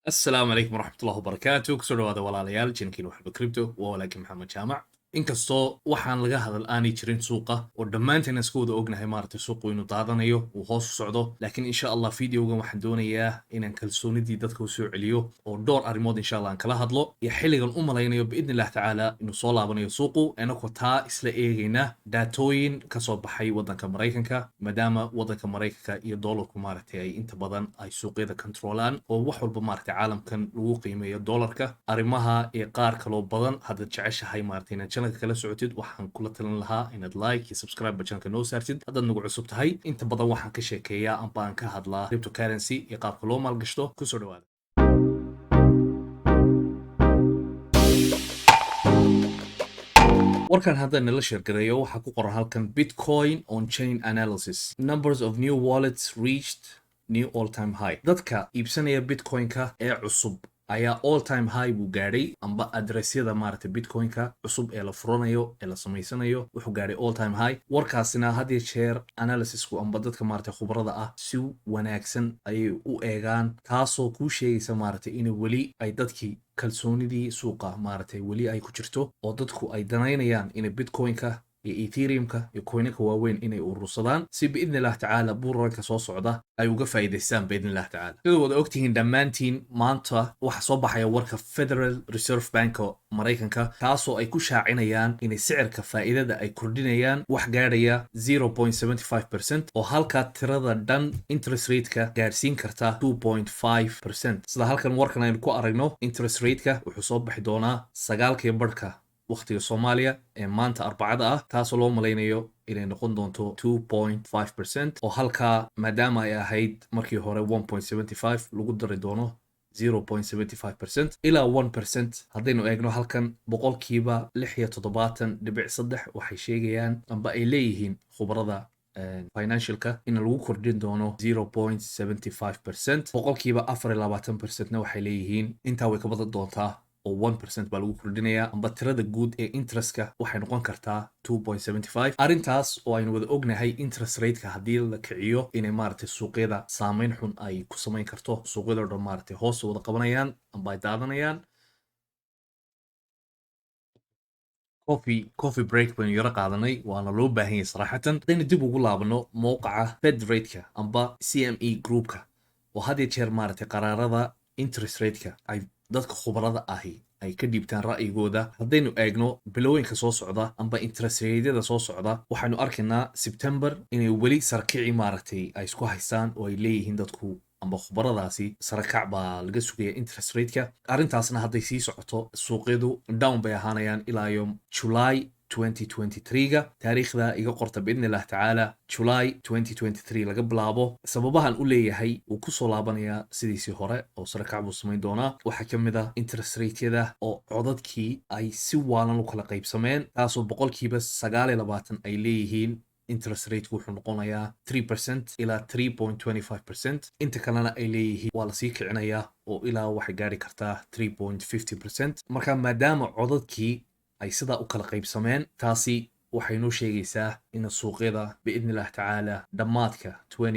السلام عليكم ورحمة الله وبركاته kusoo dhawaada walaalayaal jinkiin waxba crypto waa walaalkii maxamed jaamac inkastoo waxaan laga hadal aanay jirin suuqa oo dhammaanteen iska wada ognahay maaragtay suuqu inuu daadanayo uu hoos u socdo laakiin insha allah videogan waxaan doonayaa inaan kalsoonidii dadka u soo celiyo oo dhowr arrimood insha allah aan kala hadlo iyo xilligan u malaynayo biidni illah tacaala inuu soo laabanayo suuqu inagoo taa isla eegayna daatooyin kasoo baxay waddanka maraykanka maadaama waddanka maraykanka iyo doolarku maaragtay ay inta badan ay suuqyada controlaan oo wax walba maaragtay caalamkan lagu qiimeeyo doolarka arrimaha iyo qaar kaloo badan haddaad jeceshahay maaragtay inaad channelka kala socotid waxaan kula talin lahaa inaad like iyo subscribe ba channelka noo saartid haddaad nagu cusub tahay inta badan waxaan ka sheekeeyaa amba aan ka hadlaa cryptocurrency iyo qaabka loo maalgashto kusoo dhawaada warkan haddaan nala sheergareeyo waxaa ku qoran halkan bitcoin on chain analysis numbers of new wallets reached new all time high dadka iibsanaya bitcoinka ee cusub ayaa all time high buu gaadhay amba adressyada maaragtay bitcoinka cusub ee la furanayo ee la samaysanayo wuxuu gaadhay all time high warkaasina had iyo jeer analysisku amba dadka maaragtay khubarada ah si wanaagsan ayay u eegaan taasoo kuu sheegaysa maaragtay in weli ay dadkii kalsoonidii suuqa maaragtay weli ay ku jirto oo dadku ay danaynayaan in bitcoinka iyo ethereumka iyo coinaka waaweyn inay urursadaan si biidni illah tacaala buurarka soo socda ay uga faa'iidaystaan biidni illah tacaala sida wada ogtihiin dhammaantiin maanta waxa soo baxaya warka Federal Reserve Bank oo maraykanka taasoo ay ku shaacinayaan inay sicirka faa'iidada ay kordhinayaan wax gaadhaya 0.75% oo halka tirada dhan interest rate-ka gaadhsiin karta 2.5% sida halkan warkan aynu ku aragno interest rate-ka wuxuu soo baxi doonaa 9 waqtiga Soomaaliya ee maanta Arbacada ah taasoo loo malaynayo inay noqon doonto 2.5% oo halka maadaama ay ahayd markii hore 1.75 lagu dari doono 0.75% ilaa 1% haddaynu eegno halkan boqolkiiba 67.3 waxay sheegayaan amba ay leeyihiin khubarada financialka in lagu kordhin doono 0.75% boqolkiiba 24% na waxay leeyihiin intaa way ka badan doontaa oo 1% baa lagu kordhinayaa amba tirada guud ee interestka waxay noqon kartaa 2.75 arrintaas oo aynu wada ognahay interest rate-ka haddii la kiciyo inay maaragtay suuqyada saameyn xun ay ku samayn karto suuqyada oo dhan maaragtay hoos wada qabanayaan amba ay daadanayaan coffee break baynu yaro qaadanay waana loo baahan yahay saraxatan haddaynu dib ugu laabano mowqaca fed rate-ka amba CME groupka oo had iyo jeer maaragtay qaraarada interest rate-ka ay dadka khubarada ahi ay ka dhiibtaan ra'yigooda haddaynu eegno bilooyinka soo socda amba interest rate-yada soo socda waxaanu arkaynaa September inay weli sarkici maaragtay ay isku haystaan oo ay leeyihiin dadku amba khubaradaasi sarakac baa laga sugaya interest rate-ka arrintaasna hadday sii socoto suuqyadu down bay ahaanayaan ilaa iyo July 2023ga taariikhda iga qorta biidni illah tacaala July 2023 laga bilaabo sababahan u leeyahay uu ku soo laabanayaa sidiisii hore oo sarakac buu samayn doonaa waxaa ka mid ah interest rate-yada oo codadkii ay si waalan u kala qaybsameen taasoo boqolkiiba 29 ay leeyihiin interest rate wuxuu noqonayaa 3% ilaa 3.25% inta kalena ay leeyihiin waa lasii kicinayaa oo ilaa waxay gaari kartaa 3.50% marka maadaama codadkii ay sidaa u kala qaybsameen taasi waxay noo sheegaysaa in suuqyada biidni illah tacaala dhammaadka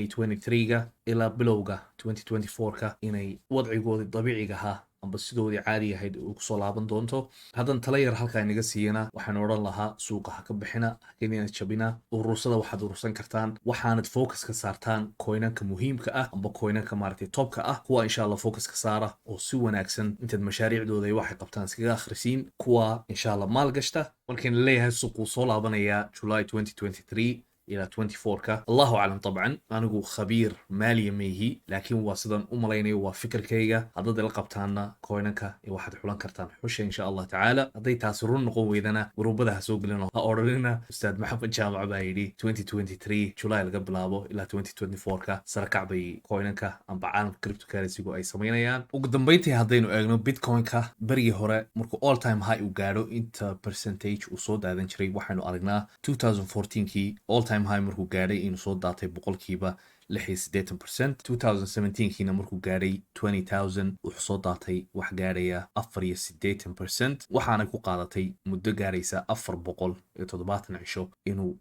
2023ga ilaa bilowga 2024ka inay wadcigoodii dabiiciga ahaa amba sidoodii caadi ahayd uu kusoo laaban doonto haddan tala yar halkaa inaga siiyana waxaan odhan lahaa suuqa ha ka bixina hakenina jabina urursada waxaad urursan kartaan waxaanad focus ka saartaan coinanka muhiimka ah amba coinanka maaragtay topka ah kuwa insha allah focus ka saara oo si wanaagsan intaad mashaariicdooda ay waxay qabtaan iskaga akhrisiin kuwa insha allah maal gashta markayna leeyahay suuquu soo laabanayaa July 2023 إلى 24 الله أعلم طبعا أنا خبير مالي ميهي لكن واصلا أمليني وفكر كيجا هذا لقبتنا كوينك واحد حلان كرتان حش إن شاء الله تعالى هذي تاثرون نقوي ذنا وربنا سوق لنا أورلنا أستاذ محمد جامع بايدي 2023 جولاي قبل أبو إلى 2024 كا سركع بي كوينك أم بعالم كريبتو كارنسي أي سمينيان وقدم بيتي هذين وأجنو بيتكوين كا بري هراء مركو all time high وقالوا أنت percentage وصود هذين شري وحنا أرجنا 2014 كي all time high markuu gaadhay inuu soo daatay boqolkiiba 86% 2017 kiina markuu gaadhay 20,000 wuxuu soo daatay wax gaadhaya 84% waxaana ku qaadatay muddo gaaraysa 470 cisho inuu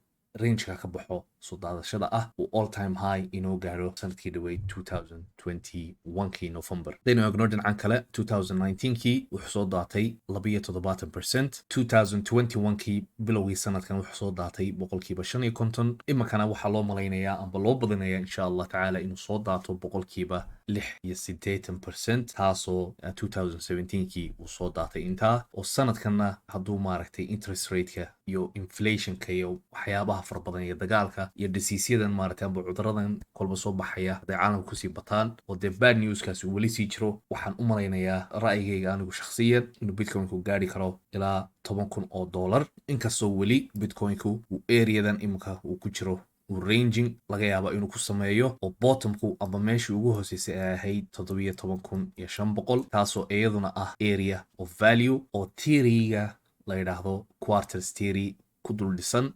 rangeka ka baxo soo daadashada ah uu all time high inoo gaaro sanadkii dhaweyd 2021kii November. Hadaynu eegno dhinacan kale 2019kii wuxuu soo daatay 17%, 2021kii bilowgii sanadkan wuxuu soo daatay 50%, iminkana waxaa loo malaynayaa amba loo badinayaa insha Allah tacaala inuu soo daato 86%, taasoo 2017kii uu soo daatay intaa, oo sanadkanna hadduu maaragtay interest rateka iyo inflationka iyo waxyaabaha fara badan iyo dagaalka iyo diseasyadan maaragtay amba cuduradan kolba soo baxaya hadday caalamka kusii bataan oo dee bad newskaasi weli sii jiro, waxaan u malaynayaa ra'yigayga anigu shakhsiyan inuu bitcoinku gaari karo ilaa $10,000, inkastoo weli bitcoinku uu areadan iminka uu ku jiro ranging laga yaaba inuu ku sameeyo oo bottomku amba meeshii ugu hooseysay ay ahayd 17,500, taasoo iyaduna ah area of value oo theoryga la yidhaahdo quarters theory ku dul dhisan,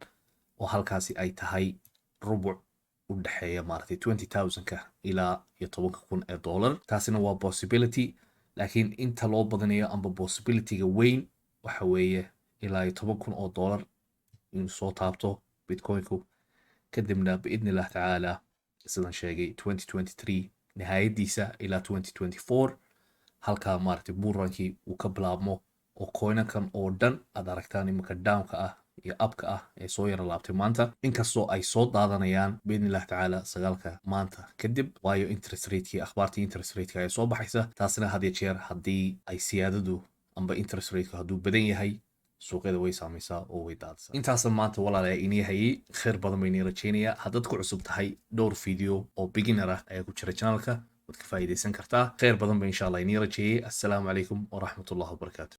oo halkaasi ay tahay rubuc u dhexeeya maaragtay 20,000ka ilaa iyo $10,000. taasina waa possibility, laakiin inta loo badanayo amba possibilityga weyn waxa weeye ilaa iyo $10,000 inuu soo taabto bitcoinku, kadibna biidni illah tacaala sidaan sheegay 2023 nihaayadiisa ilaa 2024 halkaa maaragtay buurankii uu ka bilaabmo oo coinankan oo dhan aad aragtaan iminka downka ah iyo upka ah ee soo yara laabtay maanta, inkastoo ay soo daadanayaan biidni illah tacaala 9 maanta kadib, waayo interest ratekii akhbaartii interest rateka ay soo baxaysa, taasina had iyo jeer haddii ay siyaadadu amba interest rateka hadduu badan yahay suuqyada way saamaysaa oo way daadsaa. Intaasa maanta walaalayaa inii hayay, khayr badan baa inii rajaynayaa. haddaad ku cusub tahay dhowr video oo beginner ah ayaa ku jira channelka, waad ka faa'iidaysan kartaa. khayr badan baa insha Allah inii rajeeyay. assalaamu calaykum waraxmatullahi wabarakaatu.